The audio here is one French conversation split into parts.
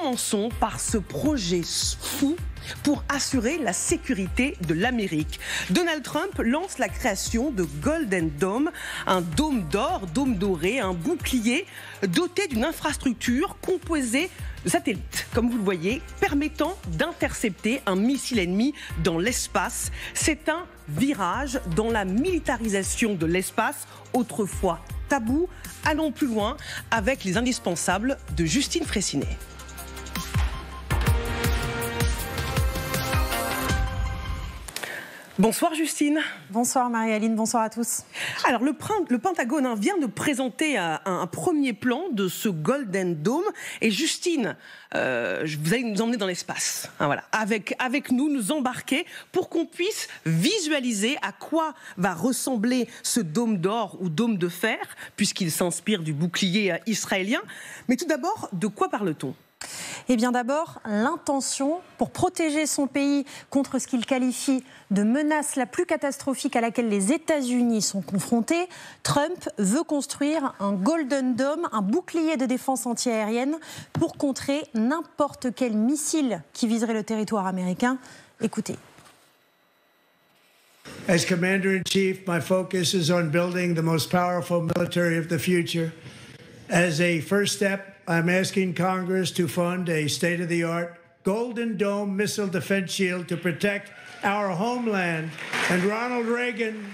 commençons par ce projet fou pour assurer la sécurité de l'Amérique. Donald Trump lance la création de Golden Dome, un dôme d'or, dôme doré, un bouclier doté d'une infrastructure composée de satellites, comme vous le voyez, permettant d'intercepter un missile ennemi dans l'espace. C'est un virage dans la militarisation de l'espace, autrefois tabou. Allons plus loin avec les indispensables de Justine Fraissinet. Bonsoir Justine. Bonsoir Marie-Aline, bonsoir à tous. Alors le Pentagone vient de présenter un premier plan de ce Golden Dome. Et Justine, vous allez nous emmener dans l'espace. Voilà. Avec nous embarquer pour qu'on puisse visualiser à quoi va ressembler ce dôme d'or ou dôme de fer, puisqu'il s'inspire du bouclier israélien. Mais tout d'abord, de quoi parle-t-on ? Eh bien d'abord, l'intention pour protéger son pays contre ce qu'il qualifie de menace la plus catastrophique à laquelle les États-Unis sont confrontés. Trump veut construire un Golden Dome, un bouclier de défense antiaérienne pour contrer n'importe quel missile qui viserait le territoire américain. Écoutez. As Commander-in-Chief, my focus is on building the most powerful military of the future. As a first step, I'm asking Congress to fund a state-of-the-art Golden Dome missile defense shield to protect our homeland. And Ronald Reagan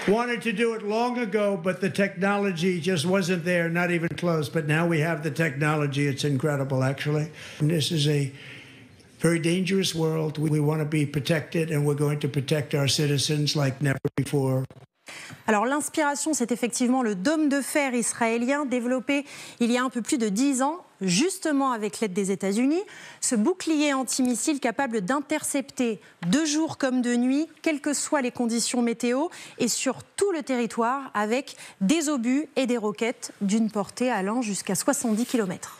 wanted to do it long ago, but the technology just wasn't there, not even close. But now we have the technology. It's incredible, actually. And this is a very dangerous world. We want to be protected, and we're going to protect our citizens like never before. Alors l'inspiration, c'est effectivement le dôme de fer israélien développé il y a un peu plus de 10 ans, justement avec l'aide des États-Unis. Ce bouclier antimissile capable d'intercepter de jour comme de nuit, quelles que soient les conditions météo, et sur tout le territoire avec des obus et des roquettes d'une portée allant jusqu'à 70 km.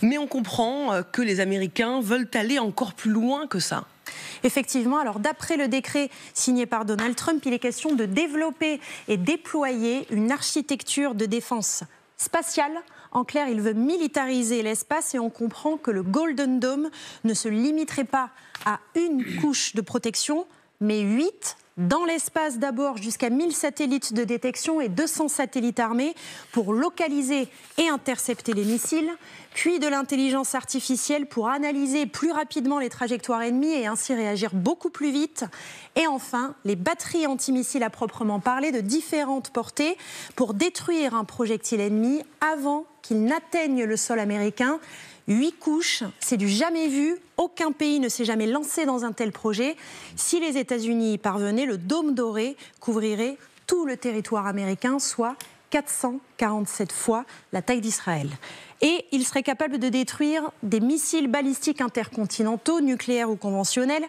Mais on comprend que les Américains veulent aller encore plus loin que ça. Effectivement, alors d'après le décret signé par Donald Trump, il est question de développer et déployer une architecture de défense spatiale. En clair, il veut militariser l'espace et on comprend que le Golden Dome ne se limiterait pas à une couche de protection, mais 8 dans l'espace d'abord jusqu'à 1000 satellites de détection et 200 satellites armés pour localiser et intercepter les missiles, puis de l'intelligence artificielle pour analyser plus rapidement les trajectoires ennemies et ainsi réagir beaucoup plus vite, et enfin les batteries antimissiles à proprement parler de différentes portées pour détruire un projectile ennemi avant qu'il n'atteigne le sol américain. 8 couches, c'est du jamais vu. Aucun pays ne s'est jamais lancé dans un tel projet. Si les États-Unis y parvenaient, le dôme doré couvrirait tout le territoire américain, soit 447 fois la taille d'Israël. Et il serait capable de détruire des missiles balistiques intercontinentaux, nucléaires ou conventionnels,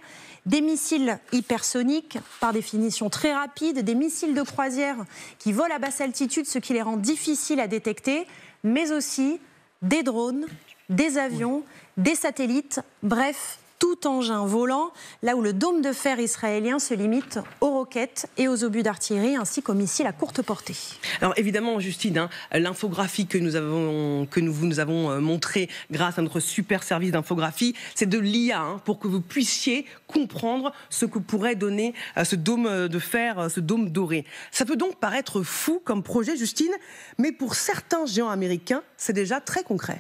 des missiles hypersoniques, par définition très rapides, des missiles de croisière qui volent à basse altitude, ce qui les rend difficiles à détecter, mais aussi des drones, des avions, des satellites, bref, tout engin volant, là où le dôme de fer israélien se limite aux roquettes et aux obus d'artillerie ainsi qu'aux missiles à courte portée. Alors évidemment, Justine, l'infographie que nous avons montrée grâce à notre super service d'infographie, c'est de l'IA pour que vous puissiez comprendre ce que pourrait donner ce dôme de fer, ce dôme doré. Ça peut donc paraître fou comme projet, Justine, mais pour certains géants américains, c'est déjà très concret.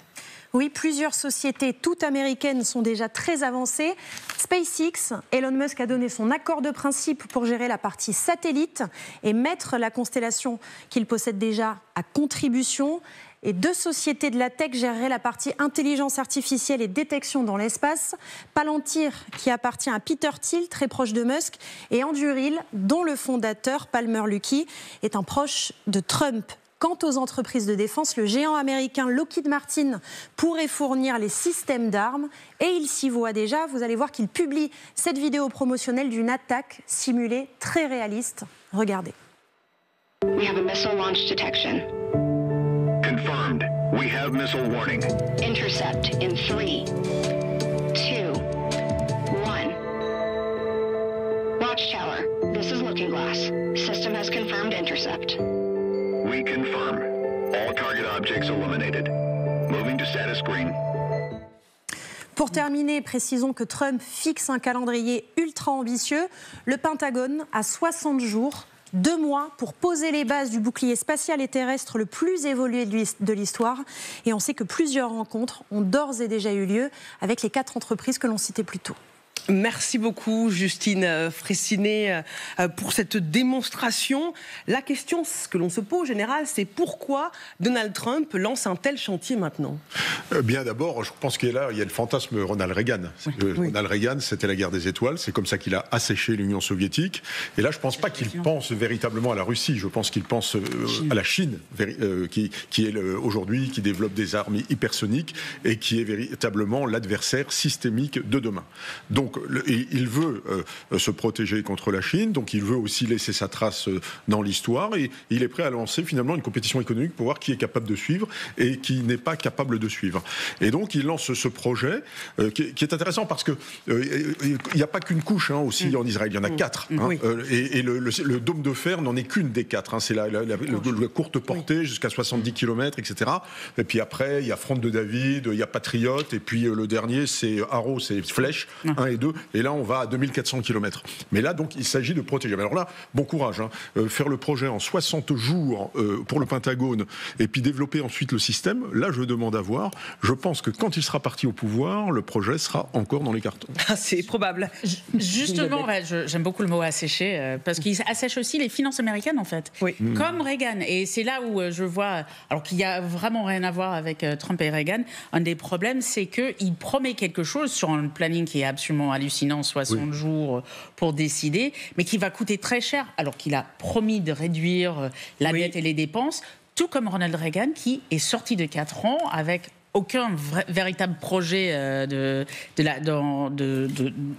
Oui, plusieurs sociétés, toutes américaines, sont déjà très avancées. SpaceX, Elon Musk a donné son accord de principe pour gérer la partie satellite et mettre la constellation qu'il possède déjà à contribution. Et 2 sociétés de la tech géreraient la partie intelligence artificielle et détection dans l'espace. Palantir, qui appartient à Peter Thiel, très proche de Musk, et Anduril, dont le fondateur, Palmer Luckey, est un proche de Trump. Quant aux entreprises de défense, le géant américain Lockheed Martin pourrait fournir les systèmes d'armes et il s'y voit déjà. Vous allez voir qu'il publie cette vidéo promotionnelle d'une attaque simulée très réaliste. Regardez. We have a missile launch detection. Confirmed. We have missile warning. Intercept in 3, 2, 1. Watchtower, this is Looking Glass. System has confirmed intercept. We confirm. All target objects eliminated. Moving to status screen. Pour terminer, précisons que Trump fixe un calendrier ultra ambitieux. Le Pentagone a 60 jours, 2 mois pour poser les bases du bouclier spatial et terrestre le plus évolué de l'histoire. Et on sait que plusieurs rencontres ont d'ores et déjà eu lieu avec les 4 entreprises que l'on citait plus tôt. Merci beaucoup Justine Fraissinet pour cette démonstration. La question que l'on se pose en général, c'est pourquoi Donald Trump lance un tel chantier maintenant ? Bien d'abord, je pense qu'il y a le fantasme Ronald Reagan. Ronald Reagan, c'était la guerre des étoiles, c'est comme ça qu'il a asséché l'Union soviétique. Et là, je ne pense pas qu'il pense véritablement à la Russie, je pense qu'il pense à la Chine, qui est aujourd'hui, qui développe des armes hypersoniques et qui est véritablement l'adversaire systémique de demain. Donc, il veut se protéger contre la Chine, donc il veut aussi laisser sa trace dans l'histoire, et il est prêt à lancer finalement une compétition économique pour voir qui est capable de suivre et qui n'est pas capable de suivre. Et donc il lance ce projet qui est intéressant parce que il n'y a pas qu'une couche aussi en Israël, il y en a 4. Et le dôme de fer n'en est qu'une des 4. C'est la courte portée jusqu'à 70 km, etc. Et puis après, il y a Fronde de David, il y a Patriot, et puis le dernier, c'est Arrow, c'est Flèche, 1 et 2. Et là, on va à 2400 km. Mais là, donc, il s'agit de protéger. Mais alors là, bon courage. Faire le projet en 60 jours pour le Pentagone et puis développer ensuite le système, là, je demande à voir. Je pense que quand il sera parti au pouvoir, le projet sera encore dans les cartons. C'est probable. Justement, j'aime beaucoup le mot assécher, parce qu'il assèche aussi les finances américaines, en fait. Oui. Comme Reagan. Et c'est là où je vois, alors qu'il n'y a vraiment rien à voir avec Trump et Reagan, un des problèmes, c'est qu'il promet quelque chose sur un planning qui est absolument hallucinant, 60 jours pour décider, mais qui va coûter très cher, alors qu'il a promis de réduire la dette et les dépenses, tout comme Ronald Reagan, qui est sorti de 4 ans avec aucun véritable projet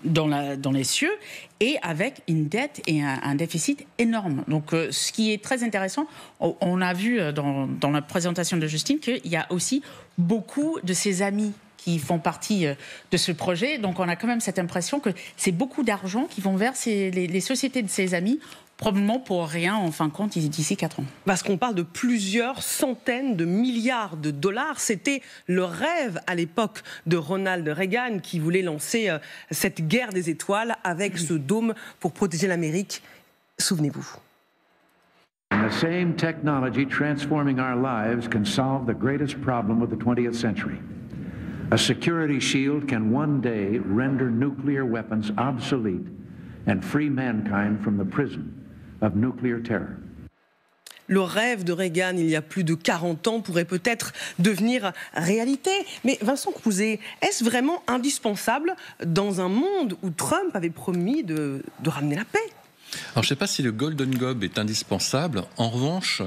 dans les cieux, et avec une dette et un déficit énorme. Donc, ce qui est très intéressant, on a vu dans la présentation de Justine qu'il y a aussi beaucoup de ses amis qui font partie de ce projet. Donc, on a quand même cette impression que c'est beaucoup d'argent qui vont vers les sociétés de ses amis, probablement pour rien, en fin de compte, d'ici 4 ans. Parce qu'on parle de plusieurs centaines de milliards de dollars. C'était le rêve à l'époque de Ronald Reagan qui voulait lancer cette guerre des étoiles avec ce dôme pour protéger l'Amérique. Souvenez-vous. The same technology transforming our lives can solve the greatest problem of the 20th century. A security shield can one day render nuclear weapons obsolete and free mankind from the prison of nuclear terror. Le rêve de Reagan, il y a plus de 40 ans, pourrait peut-être devenir réalité. Mais Vincent Crouzet, est-ce vraiment indispensable dans un monde où Trump avait promis de ramener la paix ? Alors, je ne sais pas si le Golden Globe est indispensable. En revanche,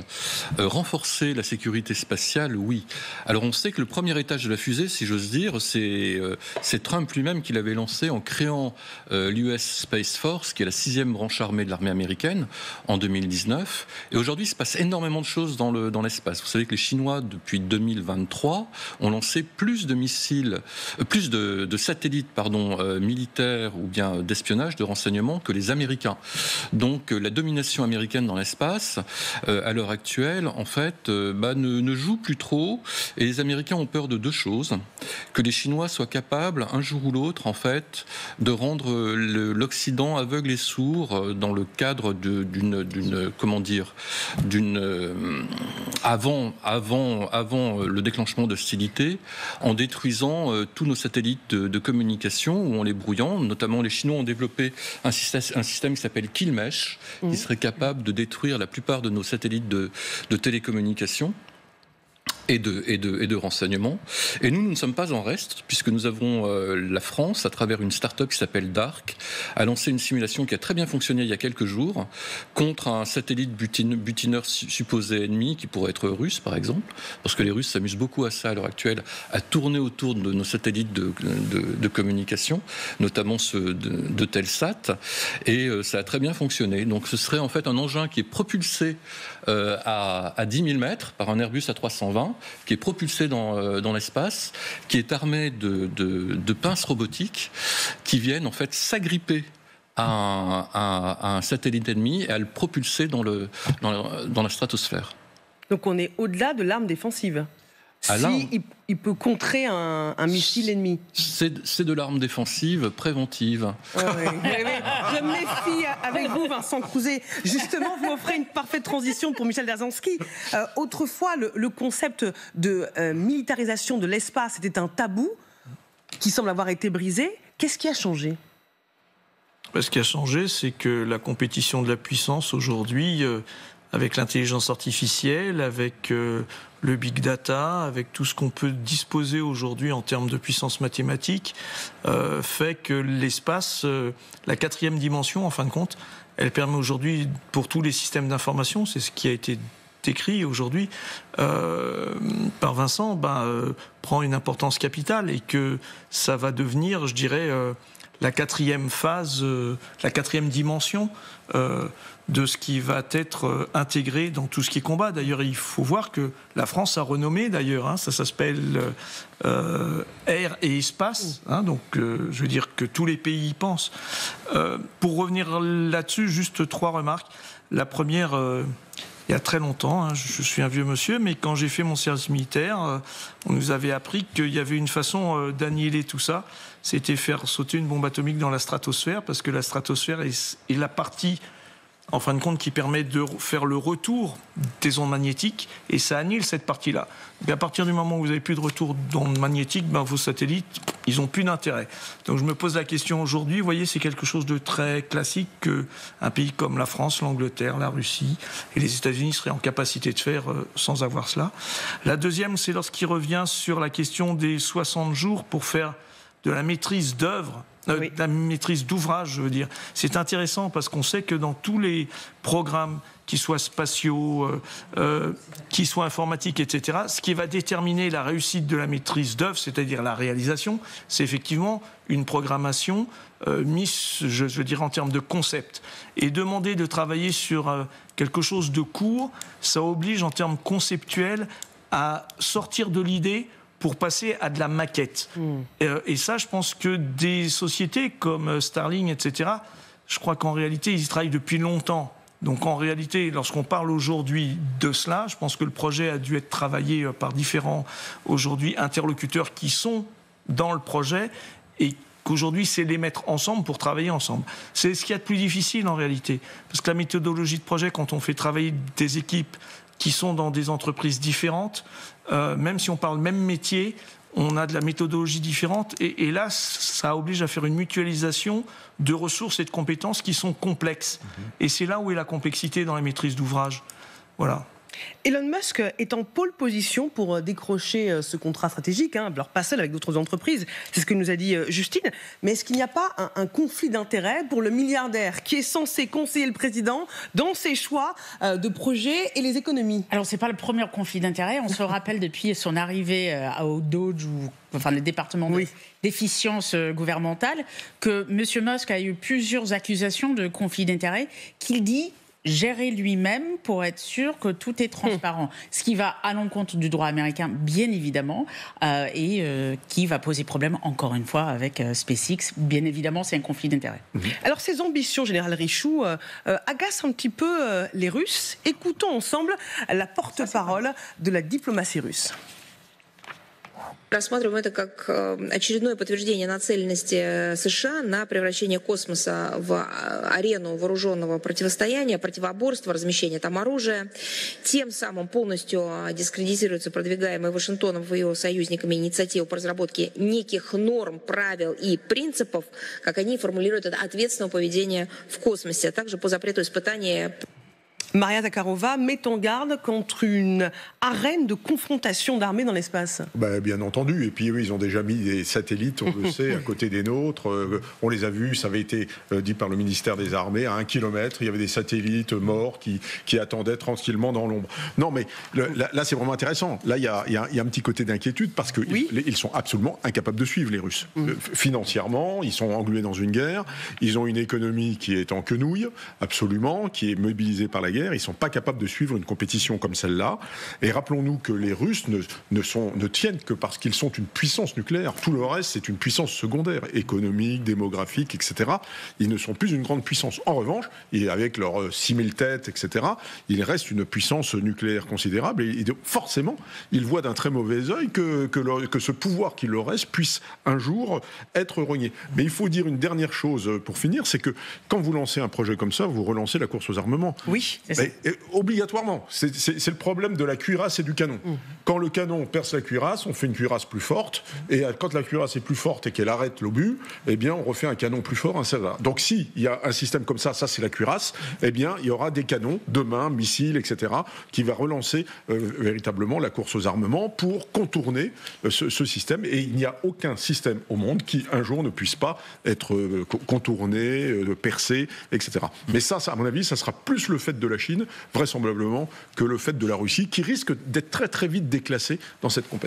renforcer la sécurité spatiale, oui. Alors, on sait que le premier étage de la fusée, si j'ose dire, c'est Trump lui-même qui l'avait lancé en créant l'US Space Force, qui est la 6e branche armée de l'armée américaine, en 2019. Et aujourd'hui, il se passe énormément de choses dans l'espace. Vous savez que les Chinois, depuis 2023, ont lancé plus de missiles, plus de satellites, militaires ou bien d'espionnage, de renseignement que les Américains. Donc la domination américaine dans l'espace, à l'heure actuelle, en fait, ne joue plus trop. Et les Américains ont peur de 2 choses. Que les Chinois soient capables, un jour ou l'autre, en fait, de rendre l'Occident aveugle et sourd dans le cadre avant le déclenchement d'hostilités, en détruisant tous nos satellites de communication ou en les brouillant. Notamment, les Chinois ont développé un système qui s'appelle Killmesh, qui serait capable de détruire la plupart de nos satellites de télécommunications et de renseignement. Et nous ne sommes pas en reste, puisque nous avons la France, à travers une start-up qui s'appelle DARC, a lancé une simulation qui a très bien fonctionné il y a quelques jours, contre un satellite butineur supposé ennemi, qui pourrait être russe, par exemple, parce que les Russes s'amusent beaucoup à ça à l'heure actuelle, à tourner autour de nos satellites de communication, notamment ceux de Telsat, et ça a très bien fonctionné. Donc ce serait en fait un engin qui est propulsé à 10 000 mètres par un Airbus A320, qui est propulsé dans l'espace, qui est armé de pinces robotiques qui viennent en fait s'agripper à un satellite ennemi et à le propulser dans la stratosphère. Donc on est au-delà de l'arme défensive. il peut contrer un missile ennemi. C'est de l'arme défensive préventive. Je me méfie avec vous, Vincent Crouzet. Justement, vous offrez une parfaite transition pour Michel Dazansky. Autrefois, le concept de militarisation de l'espace était un tabou qui semble avoir été brisé. Qu'est-ce qui a changé ? Ce qui a changé, c'est que la compétition de la puissance aujourd'hui, avec l'intelligence artificielle, avec le big data, avec tout ce qu'on peut disposer aujourd'hui en termes de puissance mathématique, fait que l'espace, la 4e dimension, en fin de compte, elle permet aujourd'hui, pour tous les systèmes d'information, c'est ce qui a été décrit aujourd'hui par Vincent, prend une importance capitale et que ça va devenir, je dirais, la 4e phase, la 4e dimension de ce qui va être intégré dans tout ce qui est combat. D'ailleurs, il faut voir que la France a renommé, d'ailleurs, ça s'appelle Air et Espace, donc je veux dire que tous les pays y pensent. Pour revenir là-dessus, juste 3 remarques. La première, il y a très longtemps, je suis un vieux monsieur, mais quand j'ai fait mon service militaire, on nous avait appris qu'il y avait une façon d'annihiler tout ça, c'était faire sauter une bombe atomique dans la stratosphère, parce que la stratosphère est la partie, en fin de compte, qui permet de faire le retour des ondes magnétiques, et ça annihile cette partie-là. Donc à partir du moment où vous n'avez plus de retour d'ondes magnétiques, vos satellites, ils n'ont plus d'intérêt. Donc je me pose la question aujourd'hui, vous voyez, c'est quelque chose de très classique qu'un pays comme la France, l'Angleterre, la Russie et les États-Unis seraient en capacité de faire sans avoir cela. La deuxième, c'est lorsqu'il revient sur la question des 60 jours pour faire de la maîtrise d'œuvre, de la maîtrise d'ouvrage, je veux dire. C'est intéressant parce qu'on sait que dans tous les programmes, qu'ils soient spatiaux, qu'ils soient informatiques, etc., ce qui va déterminer la réussite de la maîtrise d'œuvre, c'est-à-dire la réalisation, c'est effectivement une programmation mise, je veux dire, en termes de concept. Et demander de travailler sur quelque chose de court, ça oblige en termes conceptuels à sortir de l'idée pour passer à de la maquette. Et ça, je pense que des sociétés comme Starlink, etc., je crois qu'en réalité, ils y travaillent depuis longtemps. Donc en réalité, lorsqu'on parle aujourd'hui de cela, je pense que le projet a dû être travaillé par différents, aujourd'hui, interlocuteurs qui sont dans le projet et qu'aujourd'hui, c'est les mettre ensemble pour travailler ensemble. C'est ce qu'il y a de plus difficile en réalité. Parce que la méthodologie de projet, quand on fait travailler des équipes qui sont dans des entreprises différentes, même si on parle même métier, on a de la méthodologie différente et là, ça oblige à faire une mutualisation de ressources et de compétences qui sont complexes. Et c'est là où est la complexité dans la maîtrise d'ouvrage. Voilà. Elon Musk est en pole position pour décrocher ce contrat stratégique, alors pas seul, avec d'autres entreprises, c'est ce que nous a dit Justine, mais est-ce qu'il n'y a pas un conflit d'intérêts pour le milliardaire qui est censé conseiller le président dans ses choix de projets et les économies ? Alors c'est pas le premier conflit d'intérêts, on se rappelle depuis son arrivée au DOGE ou enfin le département d'efficience gouvernementale que M. Musk a eu plusieurs accusations de conflit d'intérêts qu'il dit gérer lui-même pour être sûr que tout est transparent. Ce qui va à l'encontre du droit américain, bien évidemment, et qui va poser problème, encore une fois, avec SpaceX. Bien évidemment, c'est un conflit d'intérêts. Alors, ces ambitions, Général Richoux, agacent un petit peu les Russes. Écoutons ensemble la porte-parole de la diplomatie russe. Рассматриваем это как очередное подтверждение нацеленности США на превращение космоса в арену вооруженного противостояния, противоборства, размещения там оружия. Тем самым полностью дискредитируется продвигаемая Вашингтоном и его союзниками инициатива по разработке неких норм, правил и принципов, как они формулируют это, ответственного поведения в космосе, а также по запрету испытания. Maria Zakharova met en garde contre une arène de confrontation d'armées dans l'espace. Bien entendu. Et puis ils ont déjà mis des satellites, on le sait, à côté des nôtres. On les a vus, ça avait été dit par le ministère des Armées, à 1 kilomètre, il y avait des satellites morts qui attendaient tranquillement dans l'ombre. Non, mais là, c'est vraiment intéressant. Là, il y a un petit côté d'inquiétude parce qu'ils sont absolument incapables de suivre, les Russes. Financièrement, ils sont englués dans une guerre. Ils ont une économie qui est en quenouille, absolument, qui est mobilisée par la guerre. nucléaire, ils ne sont pas capables de suivre une compétition comme celle-là. Et rappelons-nous que les Russes ne tiennent que parce qu'ils sont une puissance nucléaire. Tout le reste, c'est une puissance secondaire, économique, démographique, etc. Ils ne sont plus une grande puissance. En revanche, et avec leurs 6000 têtes, etc., ils restent une puissance nucléaire considérable. Et forcément, ils voient d'un très mauvais œil que ce pouvoir qui leur reste puisse un jour être rogné. Mais il faut dire une dernière chose pour finir, c'est que quand vous lancez un projet comme ça, vous relancez la course aux armements. Oui. Obligatoirement. C'est le problème de la cuirasse et du canon. Quand le canon perce la cuirasse, on fait une cuirasse plus forte. Et quand la cuirasse est plus forte et qu'elle arrête l'obus, eh bien, on refait un canon plus fort, etc. Donc, s'il y a un système comme ça c'est la cuirasse, eh bien, il y aura des canons, demain, missiles, etc., qui va relancer véritablement la course aux armements pour contourner ce système. Et il n'y a aucun système au monde qui, un jour, ne puisse pas être contourné, percé, etc. Mais ça, à mon avis, ça sera plus le fait de la Chine, vraisemblablement, que le fait de la Russie, qui risque d'être très, très vite déclassée dans cette compétition.